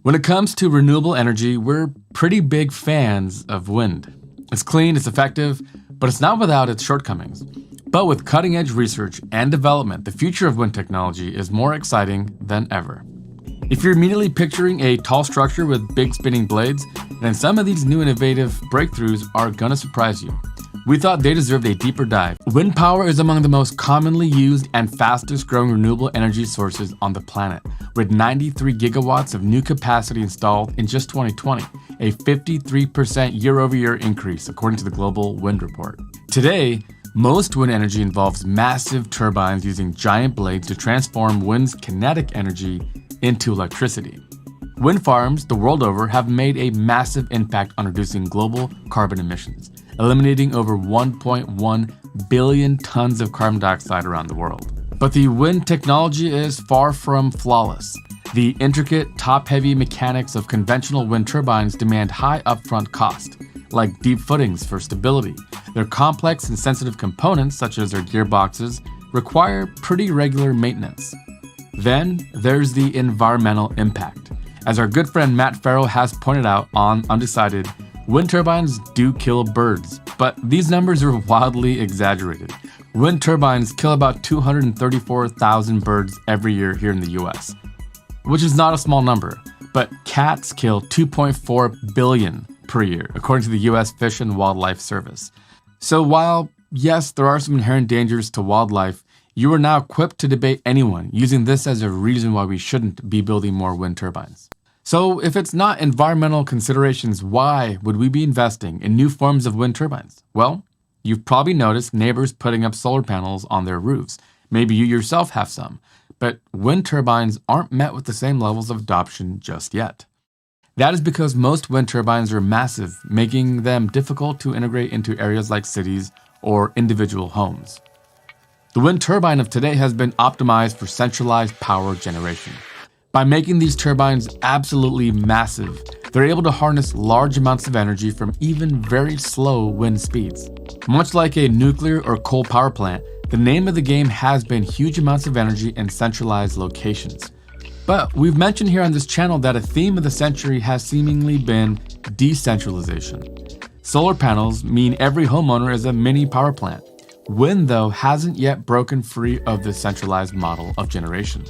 When it comes to renewable energy, we're pretty big fans of wind. It's clean, it's effective, but it's not without its shortcomings. But with cutting-edge research and development, the future of wind technology is more exciting than ever. If you're immediately picturing a tall structure with big spinning blades, then some of these new innovative breakthroughs are gonna surprise you. We thought they deserved a deeper dive. Wind power is among the most commonly used and fastest growing renewable energy sources on the planet, with 93 gigawatts of new capacity installed in just 2020, a 53% year-over-year increase according to the Global Wind Report. Today, most wind energy involves massive turbines using giant blades to transform wind's kinetic energy into electricity. Wind farms the world over have made a massive impact on reducing global carbon emissions, eliminating over 1.1 billion tons of carbon dioxide around the world. But the wind technology is far from flawless. The intricate, top-heavy mechanics of conventional wind turbines demand high upfront cost, like deep footings for stability. Their complex and sensitive components, such as their gearboxes, require pretty regular maintenance. Then there's the environmental impact. As our good friend Matt Farrell has pointed out on Undecided, wind turbines do kill birds, but these numbers are wildly exaggerated. Wind turbines kill about 234,000 birds every year here in the US, which is not a small number, but cats kill 2.4 billion per year, according to the US Fish and Wildlife Service. So while, yes, there are some inherent dangers to wildlife, you are now equipped to debate anyone using this as a reason why we shouldn't be building more wind turbines. So if it's not environmental considerations, why would we be investing in new forms of wind turbines? Well, you've probably noticed neighbors putting up solar panels on their roofs. Maybe you yourself have some, but wind turbines aren't met with the same levels of adoption just yet. That is because most wind turbines are massive, making them difficult to integrate into areas like cities or individual homes. The wind turbine of today has been optimized for centralized power generation. By making these turbines absolutely massive, they're able to harness large amounts of energy from even very slow wind speeds. Much like a nuclear or coal power plant, the name of the game has been huge amounts of energy in centralized locations. But we've mentioned here on this channel that a theme of the century has seemingly been decentralization. Solar panels mean every homeowner is a mini power plant. Wind, though, hasn't yet broken free of the centralized model of generation.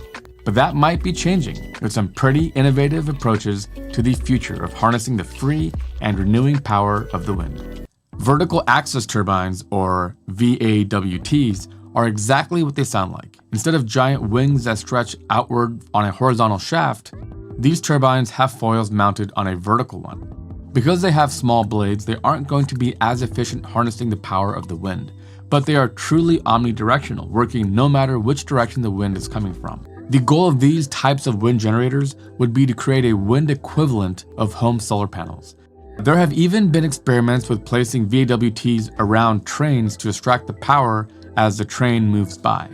But that might be changing with some pretty innovative approaches to the future of harnessing the free and renewing power of the wind. Vertical axis turbines, or VAWTs, are exactly what they sound like. Instead of giant wings that stretch outward on a horizontal shaft, these turbines have foils mounted on a vertical one. Because they have small blades, they aren't going to be as efficient harnessing the power of the wind, but they are truly omnidirectional, working no matter which direction the wind is coming from. The goal of these types of wind generators would be to create a wind equivalent of home solar panels. There have even been experiments with placing VAWTs around trains to extract the power as the train moves by.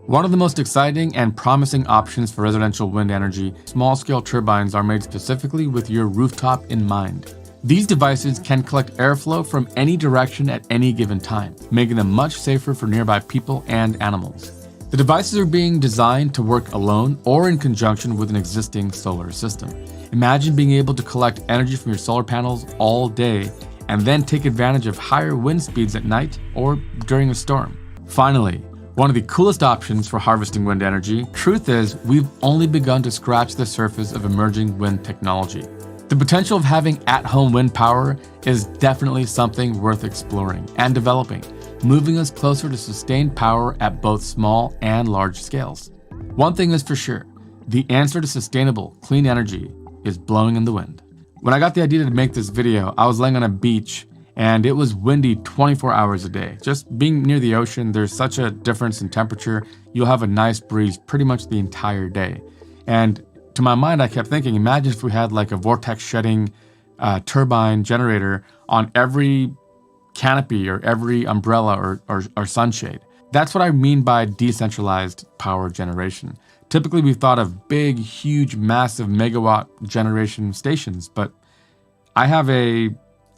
One of the most exciting and promising options for residential wind energy, small-scale turbines are made specifically with your rooftop in mind. These devices can collect airflow from any direction at any given time, making them much safer for nearby people and animals. The devices are being designed to work alone or in conjunction with an existing solar system. Imagine being able to collect energy from your solar panels all day and then take advantage of higher wind speeds at night or during a storm. Finally, one of the coolest options for harvesting wind energy, truth is, we've only begun to scratch the surface of emerging wind technology. The potential of having at-home wind power is definitely something worth exploring and developing, moving us closer to sustained power at both small and large scales. One thing is for sure, the answer to sustainable, clean energy is blowing in the wind. When I got the idea to make this video, I was laying on a beach and it was windy 24 hours a day. Just being near the ocean, there's such a difference in temperature. You'll have a nice breeze pretty much the entire day. And to my mind, I kept thinking, imagine if we had like a vortex shedding turbine generator on every canopy or every umbrella or sunshade. That's what I mean by decentralized power generation. Typically, we've thought of big, huge, massive megawatt generation stations, but I have a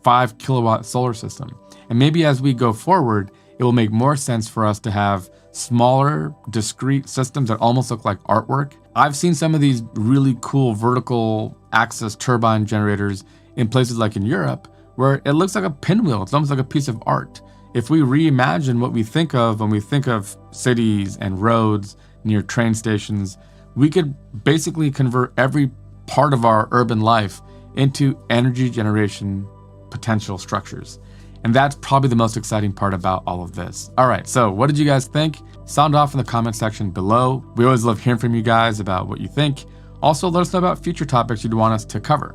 5 kilowatt solar system. And maybe as we go forward, it will make more sense for us to have smaller, discrete systems that almost look like artwork. I've seen some of these really cool vertical axis turbine generators in places like in Europe, where it looks like a pinwheel. It's almost like a piece of art. If we reimagine what we think of when we think of cities and roads near train stations, we could basically convert every part of our urban life into energy generation potential structures. And that's probably the most exciting part about all of this. All right, so what did you guys think? Sound off in the comment section below. We always love hearing from you guys about what you think. Also, let us know about future topics you'd want us to cover.